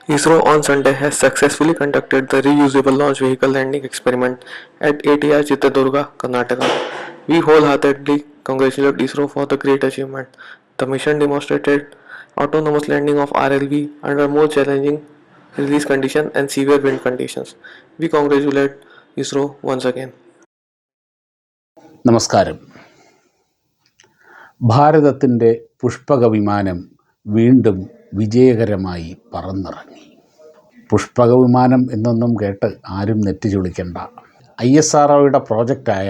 ISRO on Sunday has successfully conducted the reusable launch vehicle landing experiment at ATR Chitradurga, Karnataka. We wholeheartedly congratulate ISRO for the great achievement. The mission demonstrated autonomous landing of RLV under more challenging release conditions and severe wind conditions. We congratulate ISRO once again. നമസ്കാരം. ഭാരതത്തിൻ്റെ പുഷ്പക വിമാനം വീണ്ടും വിജയകരമായി പറന്നിറങ്ങി. പുഷ്പക വിമാനം എന്നൊന്നും കേട്ട് ആരും നെറ്റി ചുളിക്കണ്ട. ISROയുടെ പ്രോജക്റ്റായ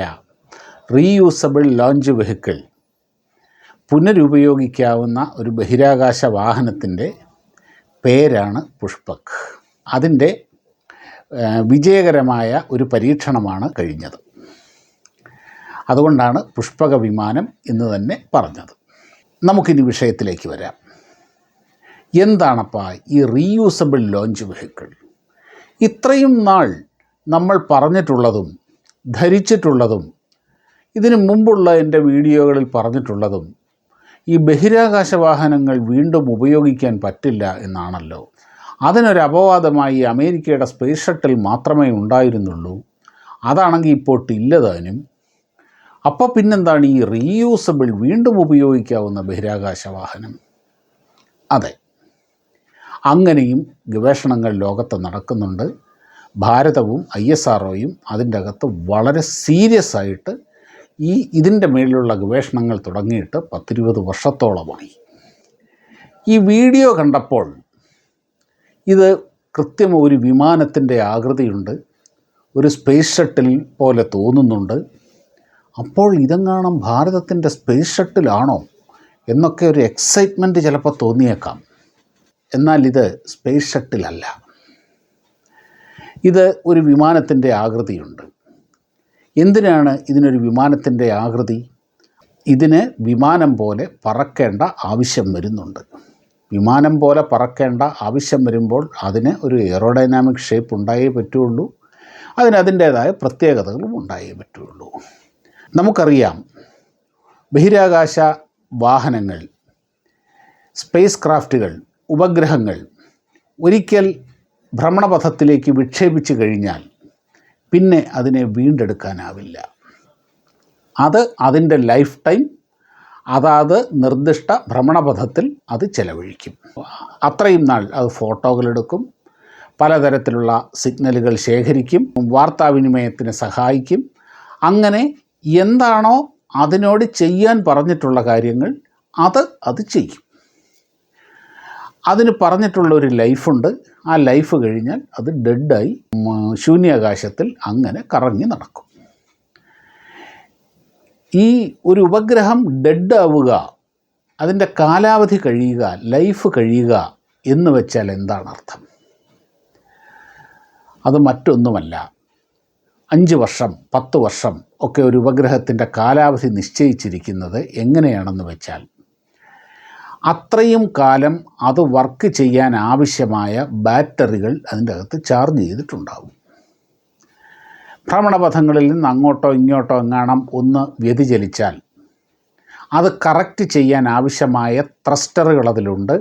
റീയൂസബിൾ ലോഞ്ച് വെഹിക്കിൾ, പുനരുപയോഗിക്കാവുന്ന ഒരു ബഹിരാകാശ വാഹനത്തിൻ്റെ പേരാണ് പുഷ്പക്. അതിൻ്റെ വിജയകരമായ ഒരു പരീക്ഷണമാണ് കഴിഞ്ഞത്. അതുകൊണ്ടാണ് പുഷ്പക വിമാനം എന്ന് തന്നെ പറഞ്ഞത്. നമുക്കിനി വിഷയത്തിലേക്ക് വരാം. എന്താണപ്പാ ഈ റീയൂസബിൾ ലോഞ്ച് വെഹിക്കിൾ? ഇത്രയും നാൾ നമ്മൾ പറഞ്ഞിട്ടുള്ളതും ധരിച്ചിട്ടുള്ളതും ഇതിനു മുമ്പുള്ള എൻ്റെ വീഡിയോകളിൽ പറഞ്ഞിട്ടുള്ളതും ഈ ബഹിരാകാശ വാഹനങ്ങൾ വീണ്ടും ഉപയോഗിക്കാൻ പറ്റില്ല എന്നാണല്ലോ. അതിനൊരു അപവാദമായി അമേരിക്കയുടെ സ്പേസ് ഷട്ടിൽ മാത്രമേ ഉണ്ടായിരുന്നുള്ളൂ. അതാണെങ്കിൽ ഇപ്പോൾ ഇല്ലതാനും. അപ്പോൾ പിന്നെന്താണ് ഈ റീയൂസബിൾ, വീണ്ടും ഉപയോഗിക്കാവുന്ന ബഹിരാകാശ വാഹനം? അതെ, അങ്ങനെയും ഗവേഷണങ്ങൾ ലോകത്ത് നടക്കുന്നുണ്ട്. ഭാരതവും ISROയും അതിൻ്റെ അകത്ത് വളരെ സീരിയസ് ആയിട്ട് ഇതിൻ്റെ മേലുള്ള ഗവേഷണങ്ങൾ തുടങ്ങിയിട്ട് 10-20 വർഷത്തോളമായി. ഈ വീഡിയോ കണ്ടപ്പോൾ ഇത് കൃത്യം ഒരു വിമാനത്തിൻ്റെ ആകൃതിയുണ്ട്, ഒരു സ്പേസ് ഷട്ടിൽ പോലെ തോന്നുന്നുണ്ട്. അപ്പോൾ ഇതെങ്ങാനും ഭാരതത്തിൻ്റെ സ്പേസ് ഷട്ടിലാണോ എന്നൊക്കെ ഒരു എക്സൈറ്റ്മെൻറ്റ് ചിലപ്പോൾ തോന്നിയേക്കാം. എന്നാൽ ഇത് സ്പേസ് ഷട്ടിലല്ല. ഇത് ഒരു വിമാനത്തിൻ്റെ ആകൃതിയുണ്ട്. എന്തിനാണ് ഇതിനൊരു വിമാനത്തിൻ്റെ ആകൃതി? ഇതിന് വിമാനം പോലെ പറക്കേണ്ട ആവശ്യം വരുന്നുണ്ട്. വിമാനം പോലെ പറക്കേണ്ട ആവശ്യം വരുമ്പോൾ അതിന് ഒരു എയറോഡൈനാമിക് ഷേപ്പ് ഉണ്ടായേ പറ്റുള്ളൂ. അതിൻ്റേതായ പ്രത്യേകതകളും ഉണ്ടായേ പറ്റുള്ളൂ. നമുക്കറിയാം, ബഹിരാകാശ വാഹനങ്ങൾ, സ്പേസ് ക്രാഫ്റ്റുകൾ, ഉപഗ്രഹങ്ങൾ ഒരിക്കൽ ഭ്രമണപഥത്തിലേക്ക് വിക്ഷേപിച്ചു കഴിഞ്ഞാൽ പിന്നെ അതിനെ വീണ്ടെടുക്കാനാവില്ല. അതിൻ്റെ ലൈഫ് ടൈം അതാത് നിർദ്ദിഷ്ട ഭ്രമണപഥത്തിൽ അത് ചെലവഴിക്കും. അത്രയും നാൾ അത് ഫോട്ടോകളെടുക്കും, പലതരത്തിലുള്ള സിഗ്നലുകൾ ശേഖരിക്കും, വാർത്താവിനിമയത്തിന് സഹായിക്കും. അങ്ങനെ എന്താണോ അതിനോട് ചെയ്യാൻ പറഞ്ഞിട്ടുള്ള കാര്യങ്ങൾ അത് ചെയ്യും. അതിന് പറഞ്ഞിട്ടുള്ളൊരു ലൈഫുണ്ട്. ആ ലൈഫ് കഴിഞ്ഞാൽ അത് ഡെഡായി ശൂന്യാകാശത്തിൽ അങ്ങനെ കറങ്ങി നടക്കും. ഈ ഒരു ഉപഗ്രഹം ഡെഡ് ആവുക, അതിൻ്റെ കാലാവധി കഴിയുക, ലൈഫ് കഴിയുക എന്ന് വെച്ചാൽ എന്താണ് അർത്ഥം? അത് മറ്റൊന്നുമല്ല, 5 വർഷം 10 വർഷം ഒക്കെ ഒരു ഉപഗ്രഹത്തിൻ്റെ കാലാവധി നിശ്ചയിച്ചിരിക്കുന്നത് എങ്ങനെയാണെന്ന് വെച്ചാൽ, അത്രയും കാലം അത് വർക്ക് ചെയ്യാൻ ആവശ്യമായ ബാറ്ററികൾ അതിൻ്റെ അകത്ത് ചാർജ് ചെയ്തിട്ടുണ്ടാകും. ഭ്രമണപഥങ്ങളിൽ നിന്ന് അങ്ങോട്ടോ ഇങ്ങോട്ടോ എങ്ങാണം ഒന്ന് വ്യതിചലിച്ചാൽ അത് കറക്റ്റ് ചെയ്യാൻ ആവശ്യമായ ത്രസ്റ്ററുകൾ അതിലുണ്ട്.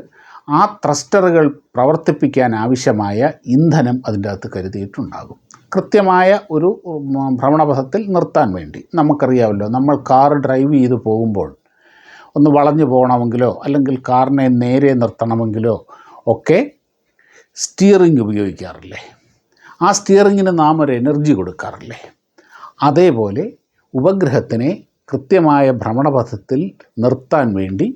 ആ ത്രസ്റ്ററുകൾ പ്രവർത്തിപ്പിക്കാൻ ആവശ്യമായ ഇന്ധനം അതിൻ്റെ അകത്ത് കരുതിയിട്ടുണ്ടാകും, കൃത്യമായ ഒരു ഭ്രമണപഥത്തിൽ നിർത്താൻ വേണ്ടി. നമുക്കറിയാമല്ലോ, നമ്മൾ കാർ ഡ്രൈവ് ചെയ്ത് പോകുമ്പോൾ ഒന്ന് വളഞ്ഞു പോകണമെങ്കിലോ അല്ലെങ്കിൽ കാറിനെ നേരെ നിർത്തണമെങ്കിലോ ഒക്കെ സ്റ്റിയറിംഗ് ഉപയോഗിക്കാറില്ലേ? ആ സ്റ്റിയറിങ്ങിന് നാം ഒരു എനർജി കൊടുക്കാറില്ലേ? അതേപോലെ ഉപഗ്രഹത്തിനെ കൃത്യമായ ഭ്രമണപഥത്തിൽ നിർത്താൻ വേണ്ടി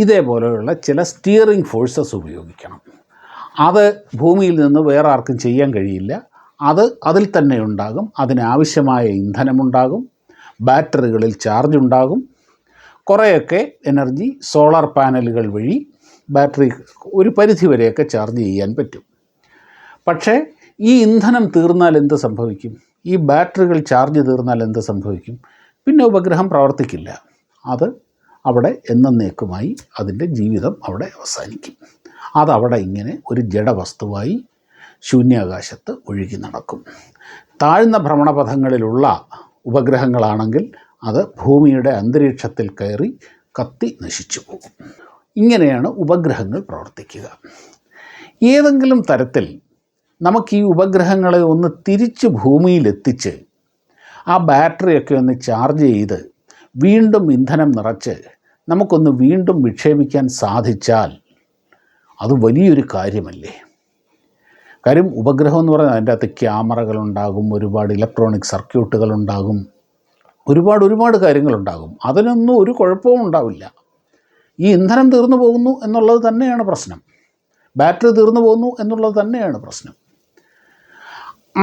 ഇതേപോലെയുള്ള ചില സ്റ്റിയറിംഗ് ഫോഴ്സസ് ഉപയോഗിക്കണം. അത് ഭൂമിയിൽ നിന്ന് വേറെ ആർക്കും ചെയ്യാൻ കഴിയില്ല. അതിൽ തന്നെ ഉണ്ടാകും. അതിനാവശ്യമായ ഇന്ധനമുണ്ടാകും, ബാറ്ററികളിൽ ചാർജ് ഉണ്ടാകും, കുറേയൊക്കെ എനർജി സോളാർ പാനലുകൾ വഴി ബാറ്ററി ഒരു പരിധിവരെയൊക്കെ ചാർജ് ചെയ്യാൻ പറ്റും. പക്ഷേ ഈ ഇന്ധനം തീർന്നാൽ എന്ത് സംഭവിക്കും? ഈ ബാറ്ററികൾ ചാർജ് തീർന്നാൽ എന്ത് സംഭവിക്കും? പിന്നെ ഉപഗ്രഹം പ്രവർത്തിക്കില്ല. അത് അവിടെ എന്നേക്കുമായി അതിൻ്റെ ജീവിതം അവിടെ അവസാനിക്കും. അതവിടെ ഇങ്ങനെ ഒരു ജഡവസ്തുവായി ശൂന്യാകാശത്ത് ഒഴുകി നടക്കും. താഴ്ന്ന ഭ്രമണപഥങ്ങളിലുള്ള ഉപഗ്രഹങ്ങളാണെങ്കിൽ അത് ഭൂമിയുടെ അന്തരീക്ഷത്തിൽ കയറി കത്തി നശിച്ചു പോകും. ഇങ്ങനെയാണ് ഉപഗ്രഹങ്ങൾ പ്രവർത്തിക്കുക. ഏതെങ്കിലും തരത്തിൽ നമുക്ക് ഈ ഉപഗ്രഹങ്ങളെ ഒന്ന് തിരിച്ച് ഭൂമിയിലെത്തിച്ച് ആ ബാറ്ററിയൊക്കെ ഒന്ന് ചാർജ് ചെയ്ത് വീണ്ടും ഇന്ധനം നിറച്ച് നമുക്കൊന്ന് വീണ്ടും വിക്ഷേപിക്കാൻ സാധിച്ചാൽ അത് വലിയൊരു കാര്യമല്ലേ. കാര്യം ഉപഗ്രഹം എന്ന് പറയുന്നത് അതിൻ്റെ അകത്ത് ക്യാമറകളുണ്ടാകും, ഒരുപാട് ഇലക്ട്രോണിക് സർക്യൂട്ടുകളുണ്ടാകും, ഒരുപാട് കാര്യങ്ങളുണ്ടാകും. അതിനൊന്നും ഒരു കുഴപ്പവും ഉണ്ടാവില്ല. ഈ ഇന്ധനം തീർന്നു പോകുന്നു എന്നുള്ളത് തന്നെയാണ് പ്രശ്നം, ബാറ്ററി തീർന്നു പോകുന്നു എന്നുള്ളത് തന്നെയാണ് പ്രശ്നം.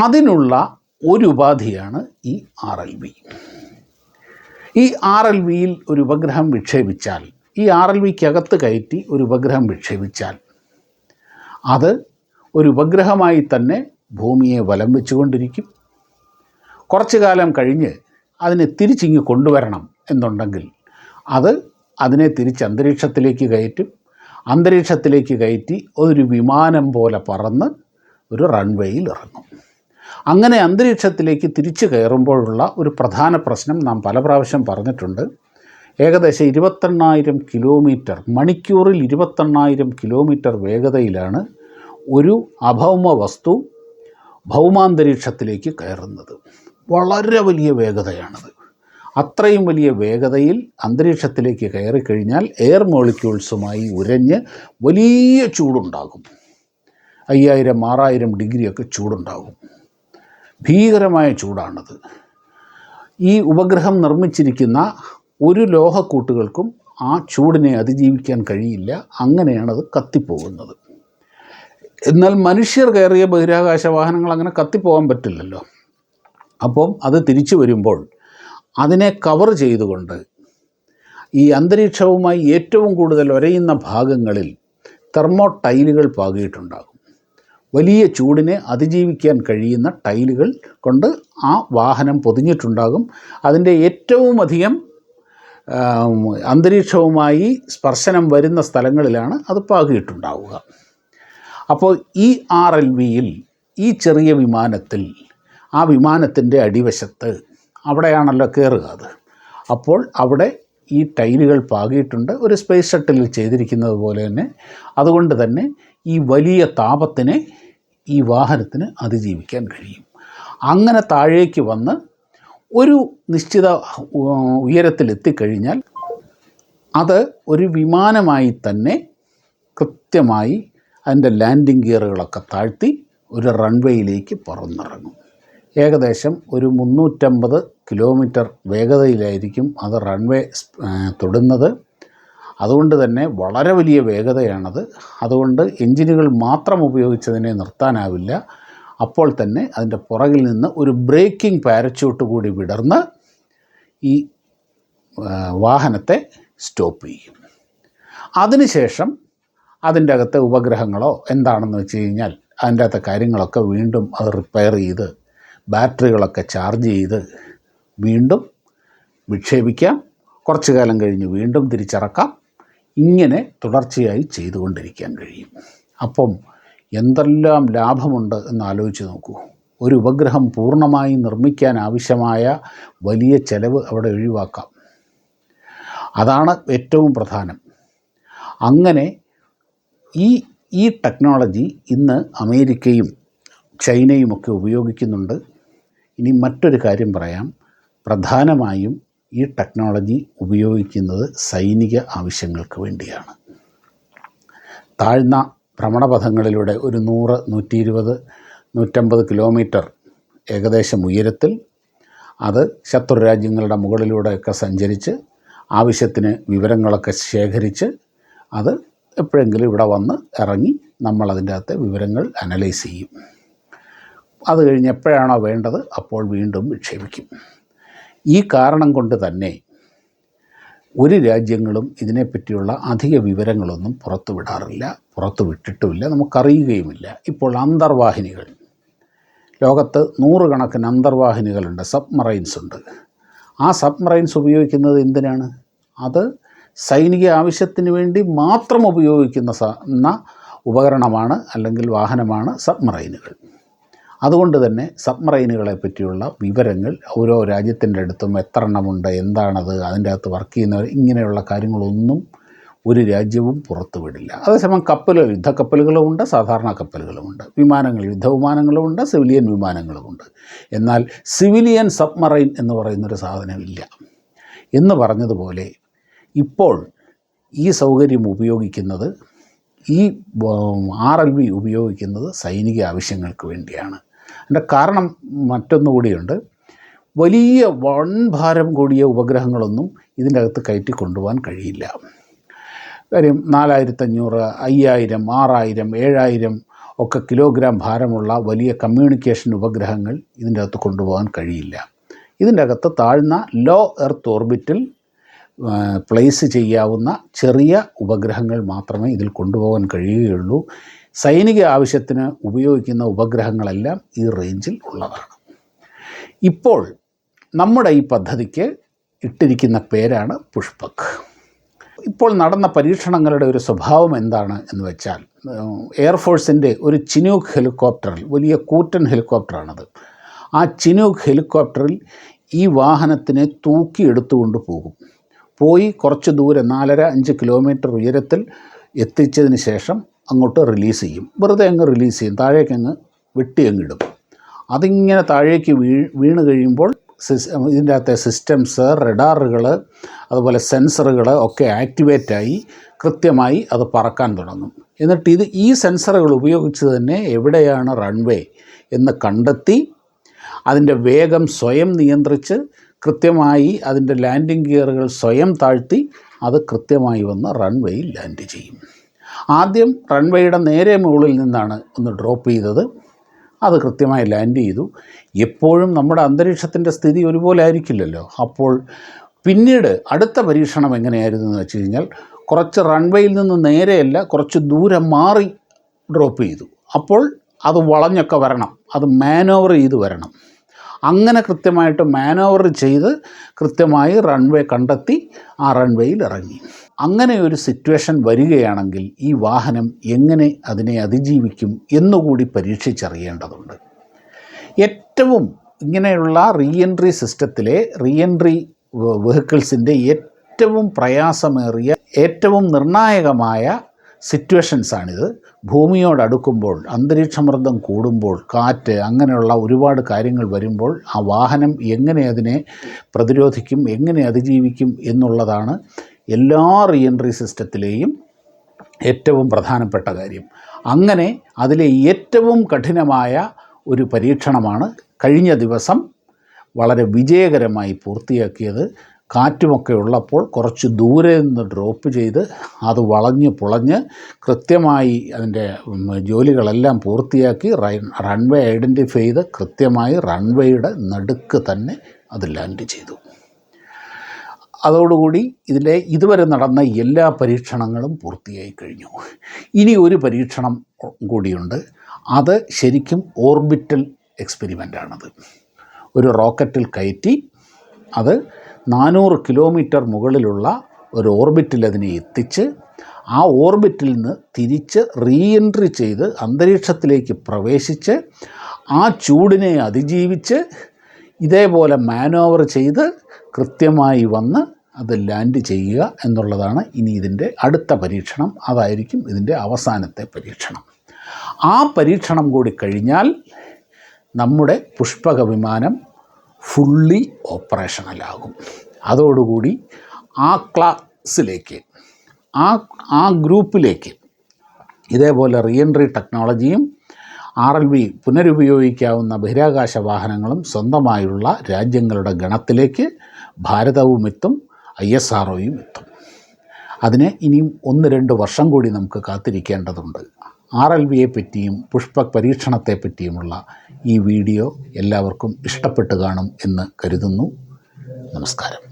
അതിനുള്ള ഒരു ഉപാധിയാണ് ഈ RLV. ഈ RLVയിൽ ഒരു ഉപഗ്രഹം വിക്ഷേപിച്ചാൽ, ഈ RLVക്കകത്ത് കയറ്റി ഒരു ഉപഗ്രഹം വിക്ഷേപിച്ചാൽ അത് ഒരു ഉപഗ്രഹമായി തന്നെ ഭൂമിയെ വലം വെച്ചുകൊണ്ടിരിക്കും. കുറച്ചു കാലം കഴിഞ്ഞ് അതിനെ തിരിച്ചിങ്ങ് കൊണ്ടുവരണം എന്നുണ്ടെങ്കിൽ അതിനെ തിരിച്ച് അന്തരീക്ഷത്തിലേക്ക് കയറ്റും. അന്തരീക്ഷത്തിലേക്ക് കയറ്റി ഒരു വിമാനം പോലെ പറന്ന് ഒരു റൺവേയിൽ ഇറങ്ങും. അങ്ങനെ അന്തരീക്ഷത്തിലേക്ക് തിരിച്ചു കയറുമ്പോഴുള്ള ഒരു പ്രധാന പ്രശ്നം നാം പല പ്രാവശ്യം പറഞ്ഞിട്ടുണ്ട്. ഏകദേശം 28,000 കിലോമീറ്റർ, മണിക്കൂറിൽ 28,000 കിലോമീറ്റർ വേഗതയിലാണ് ഒരു അഭൗമ വസ്തു ഭൗമാന്തരീക്ഷത്തിലേക്ക് കയറുന്നത്. വളരെ വലിയ വേഗതയാണത്. അത്രയും വലിയ വേഗതയിൽ അന്തരീക്ഷത്തിലേക്ക് കയറിക്കഴിഞ്ഞാൽ എയർ മോളിക്യൂൾസുമായി ഉരഞ്ഞ് വലിയ ചൂടുണ്ടാകും. 5000-6000 ഡിഗ്രിയൊക്കെ ചൂടുണ്ടാകും. ഭീകരമായ ചൂടാണത്. ഈ ഉപഗ്രഹം നിർമ്മിച്ചിരിക്കുന്ന ഒരു ലോഹക്കൂട്ടുകൾക്കും ആ ചൂടിനെ അതിജീവിക്കാൻ കഴിയില്ല. അങ്ങനെയാണത് കത്തിപ്പോകുന്നത്. എന്നാൽ മനുഷ്യർ കയറിയ ബഹിരാകാശ വാഹനങ്ങൾ അങ്ങനെ കത്തിപ്പോകാൻ പറ്റില്ലല്ലോ. അപ്പം അത് തിരിച്ചു വരുമ്പോൾ അതിനെ കവർ ചെയ്തുകൊണ്ട് ഈ അന്തരീക്ഷവുമായി ഏറ്റവും കൂടുതൽ ഉരയുന്ന ഭാഗങ്ങളിൽ തെർമോ ടൈലുകൾ പാകിയിട്ടുണ്ടാകും. വലിയ ചൂടിനെ അതിജീവിക്കാൻ കഴിയുന്ന ടൈലുകൾ കൊണ്ട് ആ വാഹനം പൊതിഞ്ഞിട്ടുണ്ടാകും. അതിൻ്റെ ഏറ്റവും അധികം അന്തരീക്ഷവുമായി സ്പർശനം വരുന്ന സ്ഥലങ്ങളിലാണ് അത് പാകിയിട്ടുണ്ടാവുക. അപ്പോൾ ഈ RLVയിൽ ഈ ചെറിയ വിമാനത്തിൽ, ആ വിമാനത്തിൻ്റെ അടിവശത്ത് അവിടെയാണല്ലോ കയറുക അത്. അപ്പോൾ അവിടെ ഈ ടൈലുകൾ പാകിയിട്ടുണ്ട്, ഒരു സ്പേസ് ഷട്ടിലിൽ ചെയ്തിരിക്കുന്നത് പോലെ തന്നെ. അതുകൊണ്ട് തന്നെ ഈ വലിയ താപത്തിനെ ഈ വാഹനത്തിന് അതിജീവിക്കാൻ കഴിയും. അങ്ങനെ താഴേക്ക് വന്ന് ഒരു നിശ്ചിത ഉയരത്തിലെത്തിക്കഴിഞ്ഞാൽ അത് ഒരു വിമാനമായി തന്നെ കൃത്യമായി അതിൻ്റെ ലാൻഡിംഗ് ഗിയറുകളൊക്കെ താഴ്ത്തി ഒരു റൺവേയിലേക്ക് പറന്നിറങ്ങും. ഏകദേശം ഒരു 350 കിലോമീറ്റർ വേഗതയിലായിരിക്കും അത് റൺവേ തൊടുന്നത്. അതുകൊണ്ട് തന്നെ വളരെ വലിയ വേഗതയാണത്. അതുകൊണ്ട് എൻജിനുകൾ മാത്രം ഉപയോഗിച്ചതിനെ നിർത്താനാവില്ല. അപ്പോൾ തന്നെ അതിൻ്റെ പുറകിൽ നിന്ന് ഒരു ബ്രേക്കിംഗ് പാരച്യൂട്ട് കൂടി വിടർന്ന് ഈ വാഹനത്തെ സ്റ്റോപ്പ് ചെയ്യും. അതിനുശേഷം അതിൻ്റെ അകത്തെ ഉപഗ്രഹങ്ങളോ എന്താണെന്ന് വെച്ച് കഴിഞ്ഞാൽ അതിൻ്റെ അകത്തെ കാര്യങ്ങളൊക്കെ വീണ്ടും അത് റിപ്പയർ ചെയ്ത് ബാറ്ററികളൊക്കെ ചാർജ് ചെയ്ത് വീണ്ടും വിക്ഷേപിക്കാം. കുറച്ചു കാലം കഴിഞ്ഞ് വീണ്ടും തിരിച്ചിറക്കാം. ഇങ്ങനെ തുടർച്ചയായി ചെയ്തുകൊണ്ടിരിക്കാൻ കഴിയും. അപ്പം എന്തെല്ലാം ലാഭമുണ്ട് എന്ന് ആലോചിച്ച് നോക്കൂ. ഒരു ഉപഗ്രഹം പൂർണ്ണമായി നിർമ്മിക്കാൻ ആവശ്യമായ വലിയ ചെലവ് അവിടെ ഒഴിവാക്കാം. അതാണ് ഏറ്റവും പ്രധാനം. അങ്ങനെ ഈ ടെക്നോളജി ഇന്ന് അമേരിക്കയും ചൈനയുമൊക്കെ ഉപയോഗിക്കുന്നുണ്ട്. ഇനി മറ്റൊരു കാര്യം പറയാം. പ്രധാനമായും ഈ ടെക്നോളജി ഉപയോഗിക്കുന്നത് സൈനിക ആവശ്യങ്ങൾക്ക് വേണ്ടിയാണ്. താഴ്ന്ന ഭ്രമണപഥങ്ങളിലൂടെ ഒരു 100, 120, 150 കിലോമീറ്റർ ഏകദേശം ഉയരത്തിൽ അത് ശത്രു രാജ്യങ്ങളുടെ മുകളിലൂടെയൊക്കെ സഞ്ചരിച്ച് ആവശ്യത്തിന് വിവരങ്ങളൊക്കെ ശേഖരിച്ച് അത് എപ്പോഴെങ്കിലും ഇവിടെ വന്ന് ഇറങ്ങി നമ്മളതിൻ്റെ അകത്തെ വിവരങ്ങൾ അനലൈസ് ചെയ്യും. അത് കഴിഞ്ഞ് എപ്പോഴാണോ വേണ്ടത് അപ്പോൾ വീണ്ടും വിക്ഷേപിക്കും. ഈ കാരണം കൊണ്ട് തന്നെ ഒരു രാജ്യങ്ങളും ഇതിനെപ്പറ്റിയുള്ള അധിക വിവരങ്ങളൊന്നും പുറത്തു വിടാറില്ല, പുറത്തു വിട്ടിട്ടുമില്ല, നമുക്കറിയുകയുമില്ല. ഇപ്പോൾ അന്തർവാഹിനികൾ, ലോകത്ത് 100 കണക്കിന് അന്തർവാഹിനികളുണ്ട്, സബ്മറൈൻസ് ഉണ്ട്. ആ സബ്മറൈൻസ് ഉപയോഗിക്കുന്നത് എന്തിനാണ്? അത് സൈനിക ആവശ്യത്തിന് വേണ്ടി മാത്രം ഉപയോഗിക്കുന്ന ഉപകരണമാണ് അല്ലെങ്കിൽ വാഹനമാണ് സബ്മറൈനുകൾ. അതുകൊണ്ട് തന്നെ സബ്മറൈനുകളെ പറ്റിയുള്ള വിവരങ്ങൾ ഓരോ രാജ്യത്തിൻ്റെ അടുത്തും എത്ര എണ്ണമുണ്ട്, എന്താണത്, അതിൻ്റെ അകത്ത് വർക്ക് ചെയ്യുന്നവർ, ഇങ്ങനെയുള്ള കാര്യങ്ങളൊന്നും ഒരു രാജ്യവും പുറത്തുവിടില്ല. അതേസമയം കപ്പലുകൾ, യുദ്ധക്കപ്പലുകളുമുണ്ട്, സാധാരണ കപ്പലുകളുമുണ്ട്, വിമാനങ്ങൾ, യുദ്ധവിമാനങ്ങളുമുണ്ട്, സിവിലിയൻ വിമാനങ്ങളുമുണ്ട്. എന്നാൽ സിവിലിയൻ സബ്മറൈൻ എന്ന് പറയുന്നൊരു സാധനമില്ല. എന്ന് പറഞ്ഞതുപോലെ ഇപ്പോൾ ഈ സൗകര്യം ഉപയോഗിക്കുന്നത്, ഈ RLV ഉപയോഗിക്കുന്നത് സൈനിക ആവശ്യങ്ങൾക്ക് വേണ്ടിയാണ്. അതിൻ്റെ കാരണം മറ്റൊന്നുകൂടിയുണ്ട്. വലിയ വൻഭാരം കൂടിയ ഉപഗ്രഹങ്ങളൊന്നും ഇതിൻ്റെ അകത്ത് കയറ്റി കൊണ്ടുപോകാൻ കഴിയില്ല. കാര്യം 4500, 5000, 6000, 7000 ഒക്കെ കിലോഗ്രാം ഭാരമുള്ള വലിയ കമ്മ്യൂണിക്കേഷൻ ഉപഗ്രഹങ്ങൾ ഇതിൻ്റെ അകത്ത് കൊണ്ടുപോകാൻ കഴിയില്ല. ഇതിൻ്റെ അകത്ത് താഴ്ന്ന ലോ എർത്ത് ഓർബിറ്റിൽ പ്ലേസ് ചെയ്യാവുന്ന ചെറിയ ഉപഗ്രഹങ്ങൾ മാത്രമേ ഇതിൽ കൊണ്ടുപോകാൻ കഴിയുകയുള്ളൂ. സൈനിക ആവശ്യത്തിന് ഉപയോഗിക്കുന്ന ഉപഗ്രഹങ്ങളെല്ലാം ഈ റേഞ്ചിൽ ഉള്ളതാണ്. ഇപ്പോൾ നമ്മുടെ ഈ പദ്ധതിക്ക് ഇട്ടിരിക്കുന്ന പേരാണ് പുഷ്പക്. ഇപ്പോൾ നടന്ന പരീക്ഷണങ്ങളുടെ ഒരു സ്വഭാവം എന്താണ് എന്ന് വെച്ചാൽ, എയർഫോഴ്സിൻ്റെ ഒരു ചിനൂക്ക് ഹെലികോപ്റ്ററിൽ, വലിയ കൂറ്റൻ ഹെലികോപ്റ്ററാണത്, ആ ചിനൂക്ക് ഹെലികോപ്റ്ററിൽ ഈ വാഹനത്തിനെ തൂക്കിയെടുത്തുകൊണ്ട് പോയി കുറച്ച് ദൂരെ 4.5 കിലോമീറ്റർ ഉയരത്തിൽ എത്തിച്ചതിന് ശേഷം അങ്ങോട്ട് റിലീസ് ചെയ്യും. വെറുതെ അങ്ങ് റിലീസ് ചെയ്യും, താഴേക്കങ്ങ് വെട്ടിയങ്ങിടും. അതിങ്ങനെ താഴേക്ക് വീണ് കഴിയുമ്പോൾ ഇതിൻ്റെ അകത്തെ സിസ്റ്റംസ്, റഡാറുകൾ, അതുപോലെ സെൻസറുകൾ ഒക്കെ ആക്ടിവേറ്റായി കൃത്യമായി അത് പറക്കാൻ തുടങ്ങും. എന്നിട്ട് ഈ സെൻസറുകൾ ഉപയോഗിച്ച് തന്നെ എവിടെയാണ് റൺവേ എന്ന് കണ്ടെത്തി അതിൻ്റെ വേഗം സ്വയം നിയന്ത്രിച്ച് കൃത്യമായി അതിൻ്റെ ലാൻഡിംഗ് ഗിയറുകൾ സ്വയം താഴ്ത്തി അത് കൃത്യമായി വന്ന് റൺവേയിൽ ലാൻഡ് ചെയ്യും. ആദ്യം റൺവേയുടെ നേരെ മുകളിൽ നിന്നാണ് ഒന്ന് ഡ്രോപ്പ് ചെയ്തത്. അത് കൃത്യമായി ലാൻഡ് ചെയ്തു. എപ്പോഴും നമ്മുടെ അന്തരീക്ഷത്തിൻ്റെ സ്ഥിതി ഒരുപോലെ ആയിരിക്കില്ലല്ലോ. അപ്പോൾ പിന്നീട് അടുത്ത പരീക്ഷണം എങ്ങനെയായിരുന്നു എന്ന് വെച്ച് കഴിഞ്ഞാൽ, കുറച്ച് റൺവേയിൽ നിന്ന് നേരെയല്ല, കുറച്ച് ദൂരം മാറി ഡ്രോപ്പ് ചെയ്തു. അപ്പോൾ അത് വളഞ്ഞൊക്കെ വരണം, അത് മാനോവർ ചെയ്ത് വരണം. അങ്ങനെ കൃത്യമായിട്ട് മാനോവർ ചെയ്ത് കൃത്യമായി റൺവേ കണ്ടെത്തി ആ റൺവേയിൽ ഇറങ്ങി. അങ്ങനെ ഒരു സിറ്റുവേഷൻ വരികയാണെങ്കിൽ ഈ വാഹനം എങ്ങനെ അതിനെ അതിജീവിക്കും എന്നുകൂടി പരീക്ഷിച്ചറിയേണ്ടതുണ്ട്. ഏറ്റവും ഇങ്ങനെയുള്ള റീഎൻട്രി സിസ്റ്റത്തിലെ റീഎൻട്രി വെഹിക്കിൾസിൻ്റെ ഏറ്റവും പ്രയാസമേറിയ, ഏറ്റവും നിർണായകമായ സിറ്റുവേഷൻസാണിത്. ഭൂമിയോടടുക്കുമ്പോൾ, അന്തരീക്ഷമർദ്ദം കൂടുമ്പോൾ, കാറ്റ്, അങ്ങനെയുള്ള ഒരുപാട് കാര്യങ്ങൾ വരുമ്പോൾ ആ വാഹനം എങ്ങനെ അതിനെ പ്രതിരോധിക്കും, എങ്ങനെ അതിജീവിക്കും എന്നുള്ളതാണ് എല്ലാ റീഎൻട്രി സിസ്റ്റത്തിലെയും ഏറ്റവും പ്രധാനപ്പെട്ട കാര്യം. അങ്ങനെ അതിലെ ഏറ്റവും കഠിനമായ ഒരു പരീക്ഷണമാണ് കഴിഞ്ഞ ദിവസം വളരെ വിജയകരമായി പൂർത്തിയാക്കിയത്. കാറ്റുമൊക്കെ ഉള്ളപ്പോൾ കുറച്ച് ദൂരെ നിന്ന് ഡ്രോപ്പ് ചെയ്ത് അത് വളഞ്ഞ് പുളഞ്ഞ് കൃത്യമായി അതിൻ്റെ ജോലികളെല്ലാം പൂർത്തിയാക്കി റൺവേ ഐഡൻറ്റിഫൈ ചെയ്ത് കൃത്യമായി റൺവേയുടെ നടുക്ക് തന്നെ അത് ലാൻഡ് ചെയ്തു. അതോടുകൂടി ഇതിലെ ഇതുവരെ നടന്ന എല്ലാ പരീക്ഷണങ്ങളും പൂർത്തിയായി കഴിഞ്ഞു. ഇനി ഒരു പരീക്ഷണം കൂടിയുണ്ട്. അത് ശരിക്കും ഓർബിറ്റൽ എക്സ്പെരിമെൻ്റാണത്. ഒരു റോക്കറ്റിൽ കയറ്റി അത് 400 കിലോമീറ്റർ മുകളിലുള്ള ഒരു ഓർബിറ്റിൽ അതിനെ എത്തിച്ച് ആ ഓർബിറ്റിൽ നിന്ന് തിരിച്ച് റീഎൻട്രി ചെയ്ത് അന്തരീക്ഷത്തിലേക്ക് പ്രവേശിച്ച് ആ ചൂടിനെ അതിജീവിച്ച് ഇതേപോലെ മാനോവർ ചെയ്ത് കൃത്യമായി വന്ന് അത് ലാൻഡ് ചെയ്യുക എന്നുള്ളതാണ് ഇനി ഇതിൻ്റെ അടുത്ത പരീക്ഷണം. അതായിരിക്കും ഇതിൻ്റെ അവസാനത്തെ പരീക്ഷണം. ആ പരീക്ഷണം കൂടി കഴിഞ്ഞാൽ നമ്മുടെ പുഷ്പക വിമാനം ഫുള്ളി ഓപ്പറേഷണലാകും. അതോടുകൂടി ആ ക്ലാസ്സിലേക്ക്, ആ ഗ്രൂപ്പിലേക്ക് ഇതേപോലെ റീഎൻട്രി ടെക്നോളജിയും RLV പുനരുപയോഗിക്കാവുന്ന ബഹിരാകാശ വാഹനങ്ങളും സ്വന്തമായുള്ള രാജ്യങ്ങളുടെ ഗണത്തിലേക്ക് ഭാരതവും എത്തും, ISROയും എത്തും. അതിന് ഇനിയും 1-2 വർഷം കൂടി നമുക്ക് കാത്തിരിക്കേണ്ടതുണ്ട്. RLVയെ പറ്റിയും പുഷ്പക് പരീക്ഷണത്തെ പറ്റിയുമുള്ള ഈ വീഡിയോ എല്ലാവർക്കും ഇഷ്ടപ്പെട്ട് കാണും എന്ന് കരുതുന്നു. നമസ്കാരം.